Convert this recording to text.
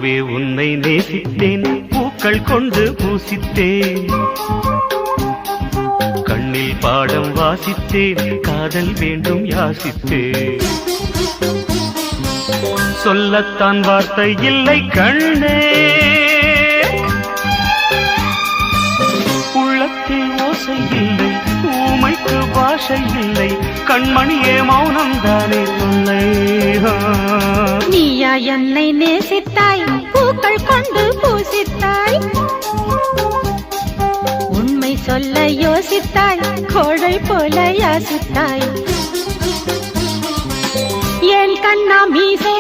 பூவே உன்னை நேசித்தேன், பூக்கள் கொண்டு பூசித்தேன், கண்ணில் பாடம் வாசித்தேன், காதல் வேண்டும் யாசித்தேன். சொல்லத்தான் வார்த்தை இல்லை கண்ணே, உள்ளத்தில் ஓசை இல்லை, ஊமைக்கு பாஷை இல்லை, கண்மணியே மௌனம் தானே சொல்லை. நீயா என்னை நேசித்தாய், பூக்கள் கொண்டு பூசித்தாய், உண்மை சொல்ல யோசித்தாய், கோழை போல யாசித்தாய். என் கண்ணா மீசை